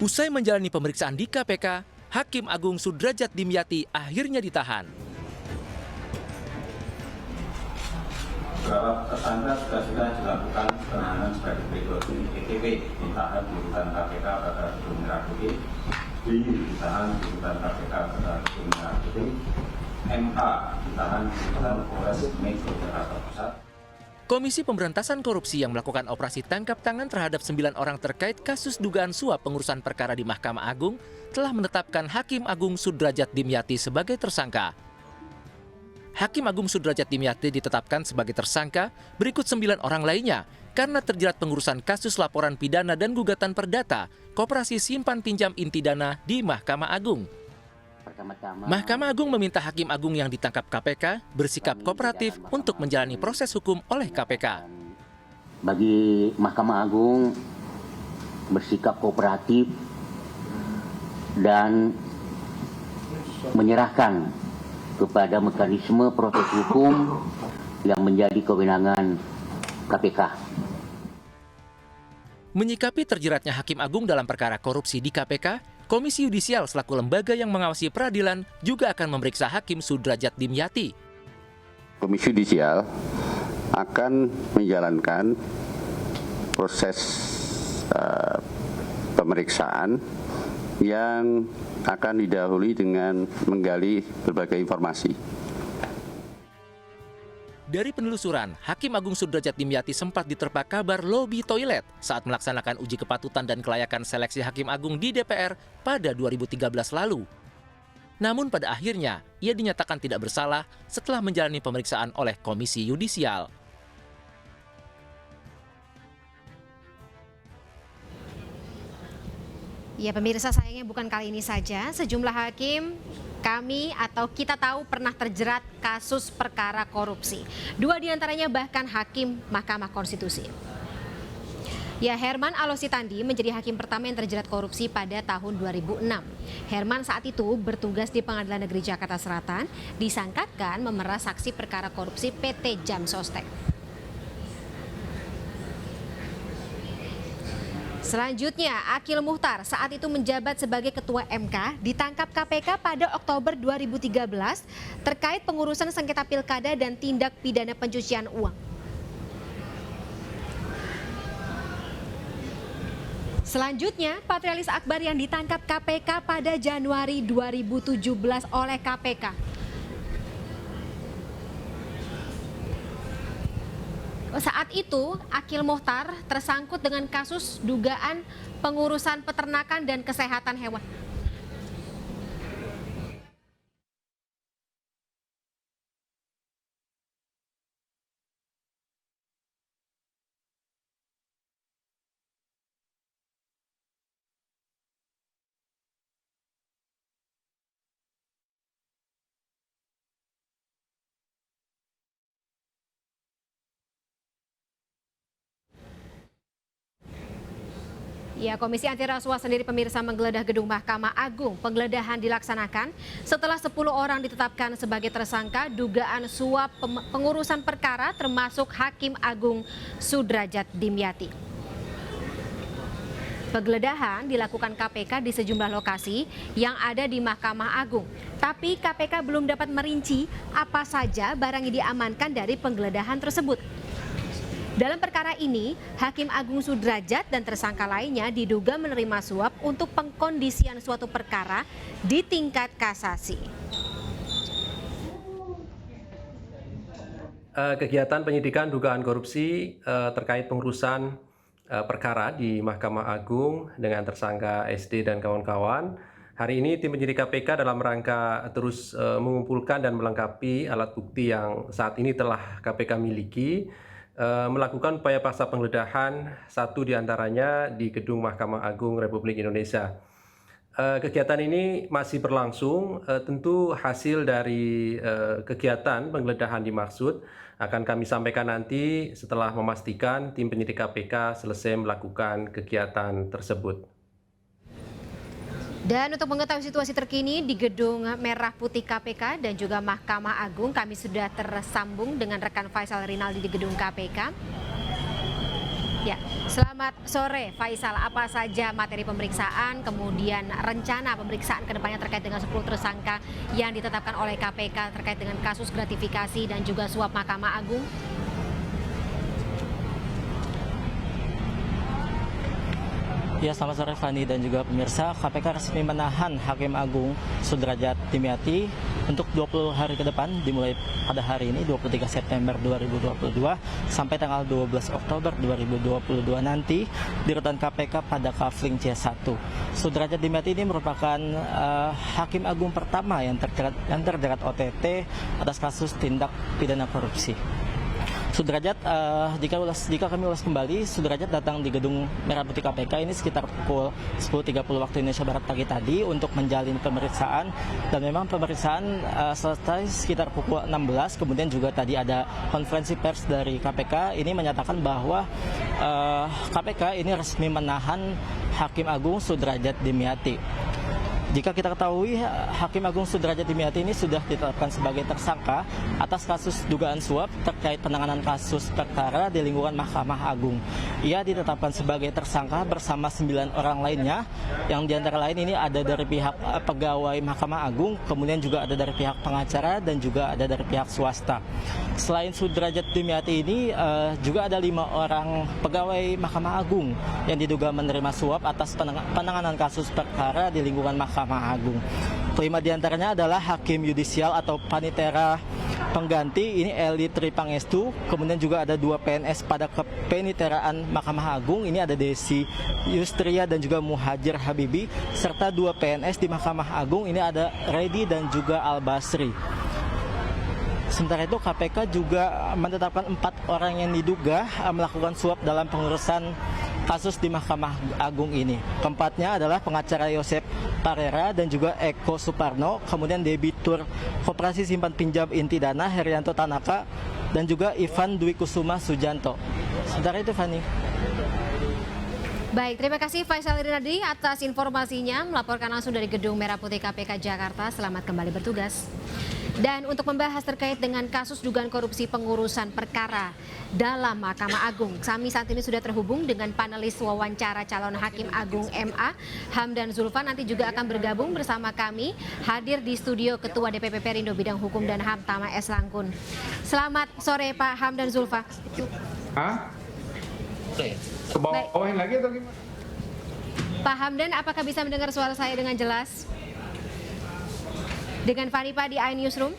Usai menjalani pemeriksaan di KPK, Hakim Agung Sudrajat Dimyati akhirnya ditahan. Beberapa tersangka sudah dilakukan penahanan sebagai berikut. ETW ditahan di rutan KPK pada Gedung Merah Putih, ditahan di rutan KPK pada Gedung Merah Putih, MH ditahan di rutan Polres Metro Jakarta Pusat. Komisi Pemberantasan Korupsi yang melakukan operasi tangkap tangan terhadap 9 orang terkait kasus dugaan suap pengurusan perkara di Mahkamah Agung telah menetapkan Hakim Agung Sudrajat Dimyati sebagai tersangka. Hakim Agung Sudrajat Dimyati ditetapkan sebagai tersangka berikut 9 orang lainnya karena terjerat pengurusan kasus laporan pidana dan gugatan perdata Koperasi Simpan Pinjam Inti Dana di Mahkamah Agung. Mahkamah Agung meminta Hakim Agung yang ditangkap KPK bersikap kooperatif untuk menjalani proses hukum oleh KPK. Bagi Mahkamah Agung bersikap kooperatif dan menyerahkan kepada mekanisme proses hukum yang menjadi kewenangan KPK. Menyikapi terjeratnya Hakim Agung dalam perkara korupsi di KPK, Komisi Yudisial selaku lembaga yang mengawasi peradilan juga akan memeriksa Hakim Sudrajat Dimyati. Komisi Yudisial akan menjalankan proses pemeriksaan yang akan didahului dengan menggali berbagai informasi. Dari penelusuran, Hakim Agung Sudrajat Dimyati sempat diterpa kabar lobi toilet saat melaksanakan uji kepatutan dan kelayakan seleksi Hakim Agung di DPR pada 2013 lalu. Namun pada akhirnya, ia dinyatakan tidak bersalah setelah menjalani pemeriksaan oleh Komisi Yudisial. Ya pemirsa, sayangnya bukan kali ini saja sejumlah hakim kita tahu pernah terjerat kasus perkara korupsi. 2 diantaranya bahkan hakim Mahkamah Konstitusi. Ya, Herman Alositandi menjadi hakim pertama yang terjerat korupsi pada tahun 2006. Herman saat itu bertugas di Pengadilan Negeri Jakarta Selatan, disangkakan memeras saksi perkara korupsi PT Jam Sostek. Selanjutnya, Akil Muhtar saat itu menjabat sebagai Ketua MK ditangkap KPK pada Oktober 2013 terkait pengurusan sengketa pilkada dan tindak pidana pencucian uang. Selanjutnya, Patrialis Akbar yang ditangkap KPK pada Januari 2017 oleh KPK. Saat itu, Akil Muhtar tersangkut dengan kasus dugaan pengurusan peternakan dan kesehatan hewan. Ya, Komisi Anti Rasuah sendiri pemirsa menggeledah gedung Mahkamah Agung. Penggeledahan dilaksanakan setelah 10 orang ditetapkan sebagai tersangka dugaan suap pengurusan perkara termasuk Hakim Agung Sudrajat Dimyati. Penggeledahan dilakukan KPK di sejumlah lokasi yang ada di Mahkamah Agung. Tapi KPK belum dapat merinci apa saja barang yang diamankan dari penggeledahan tersebut. Dalam perkara ini, Hakim Agung Sudrajat dan tersangka lainnya diduga menerima suap untuk pengkondisian suatu perkara di tingkat kasasi. Kegiatan penyidikan dugaan korupsi terkait pengurusan perkara di Mahkamah Agung dengan tersangka SD dan kawan-kawan. Hari ini tim penyidik KPK dalam rangka terus mengumpulkan dan melengkapi alat bukti yang saat ini telah KPK miliki, melakukan upaya paksa penggeledahan, 1 diantaranya di Gedung Mahkamah Agung Republik Indonesia. Kegiatan ini masih berlangsung, tentu hasil dari kegiatan penggeledahan dimaksud akan kami sampaikan nanti setelah memastikan tim penyidik KPK selesai melakukan kegiatan tersebut. Dan untuk mengetahui situasi terkini di Gedung Merah Putih KPK dan juga Mahkamah Agung, kami sudah tersambung dengan rekan Faisal Rinaldi di Gedung KPK. Ya. Selamat sore Faisal, apa saja materi pemeriksaan, kemudian rencana pemeriksaan kedepannya terkait dengan 10 tersangka yang ditetapkan oleh KPK terkait dengan kasus gratifikasi dan juga suap Mahkamah Agung? Ya, selamat sore Fani dan juga pemirsa. KPK resmi menahan Hakim Agung Sudrajat Dimyati untuk 20 hari ke depan, dimulai pada hari ini 23 September 2022 sampai tanggal 12 Oktober 2022 nanti di rutan KPK pada Kafling C1. Sudrajat Dimyati ini merupakan Hakim Agung pertama yang terjerat OTT atas kasus tindak pidana korupsi. Sudrajat, jika kami ulas kembali, Sudrajat datang di gedung Merah Putih KPK ini sekitar pukul 10.30 waktu Indonesia Barat pagi tadi untuk menjalin pemeriksaan, dan memang pemeriksaan selesai sekitar pukul 16. Kemudian juga tadi ada konferensi pers dari KPK ini menyatakan bahwa KPK ini resmi menahan Hakim Agung Sudrajat Dimyati. Jika kita ketahui, Hakim Agung Sudrajat Dimyati ini sudah ditetapkan sebagai tersangka atas kasus dugaan suap terkait penanganan kasus perkara di lingkungan Mahkamah Agung. Ia ditetapkan sebagai tersangka bersama 9 orang lainnya, yang diantara lain ini ada dari pihak pegawai Mahkamah Agung, kemudian juga ada dari pihak pengacara dan juga ada dari pihak swasta. Selain Sudrajat Dimyati ini, juga ada 5 orang pegawai Mahkamah Agung yang diduga menerima suap atas penanganan kasus perkara di lingkungan Mahkamah Agung. 5 diantaranya adalah Hakim Yudisial atau Panitera Pengganti, ini Eli Tripangestu. Kemudian juga ada 2 PNS pada kepeniteraan Mahkamah Agung, ini ada Desi Yustria dan juga Muhajir Habibi, serta 2 PNS di Mahkamah Agung, ini ada Redi dan juga Al Basri. Sementara itu KPK juga menetapkan 4 orang yang diduga melakukan suap dalam pengurusan kasus di Mahkamah Agung ini. Keempatnya adalah pengacara Yosep Parera dan juga Eko Suparno, kemudian debitur Koperasi Simpan Pinjam Inti Dana Herianto Tanaka, dan juga Ivan Dwi Kusuma Sujanto. Sementara itu, Fani. Baik, terima kasih Faisal Irinadi atas informasinya, melaporkan langsung dari Gedung Merah Putih KPK Jakarta. Selamat kembali bertugas. Dan untuk membahas terkait dengan kasus dugaan korupsi pengurusan perkara dalam Mahkamah Agung, kami saat ini sudah terhubung dengan panelis wawancara calon Hakim Agung MA, Hamdan Zulfa. Nanti juga akan bergabung bersama kami, hadir di studio Ketua DPP Perindo Bidang Hukum dan HAM Tama S. Langkun. Selamat sore Pak Hamdan Zulfa. Ke bawahin lagi atau gimana? Pak Hamdan, apakah bisa mendengar suara saya dengan jelas? Dengan Fani Pak di iNewsroom.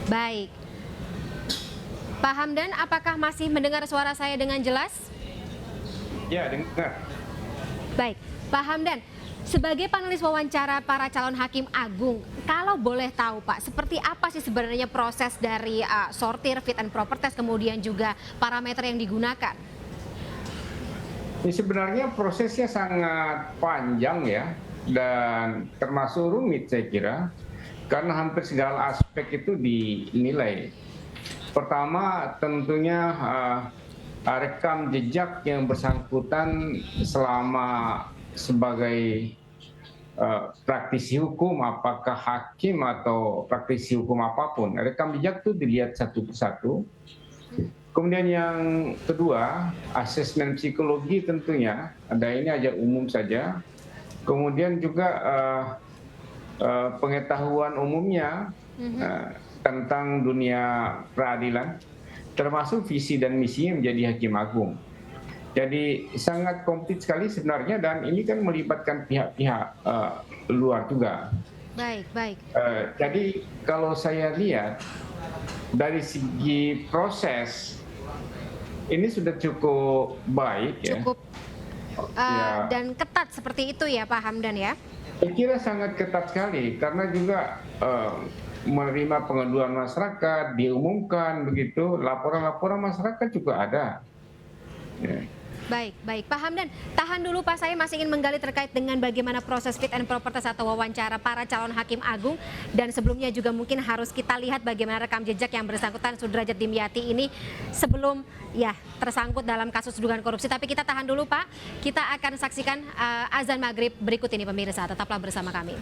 Baik. Pak Hamdan, apakah masih mendengar suara saya dengan jelas? Ya, dengar. Baik, Pak Hamdan, sebagai panelis wawancara para calon Hakim Agung, kalau boleh tahu Pak, seperti apa sih sebenarnya proses dari sortir, fit and proper test, kemudian juga parameter yang digunakan? Ini sebenarnya prosesnya sangat panjang ya, dan termasuk rumit saya kira, karena hampir segala aspek itu dinilai. Pertama tentunya rekam jejak yang bersangkutan selama sebagai praktisi hukum, apakah hakim atau praktisi hukum apapun, rekam jejak itu dilihat satu persatu. Kemudian yang kedua, asesmen psikologi tentunya, ada ini aja umum saja. Kemudian juga pengetahuan umumnya tentang dunia peradilan, termasuk visi dan misi menjadi Hakim Agung. Jadi sangat komplit sekali sebenarnya, dan ini kan melibatkan pihak-pihak luar juga. Baik. Jadi kalau saya lihat dari segi proses ini sudah cukup baik ya. Cukup dan ketat seperti itu ya Pak Hamdan ya? Saya kira sangat ketat sekali, karena juga menerima pengaduan masyarakat, diumumkan begitu, laporan-laporan masyarakat juga ada. Ya. Baik. Pak Hamdan, tahan dulu Pak, saya masih ingin menggali terkait dengan bagaimana proses fit and proper test atau wawancara para calon Hakim Agung, dan sebelumnya juga mungkin harus kita lihat bagaimana rekam jejak yang bersangkutan Sudrajat Dimyati ini sebelum ya tersangkut dalam kasus dugaan korupsi. Tapi kita tahan dulu Pak, kita akan saksikan azan maghrib berikut ini pemirsa, tetaplah bersama kami.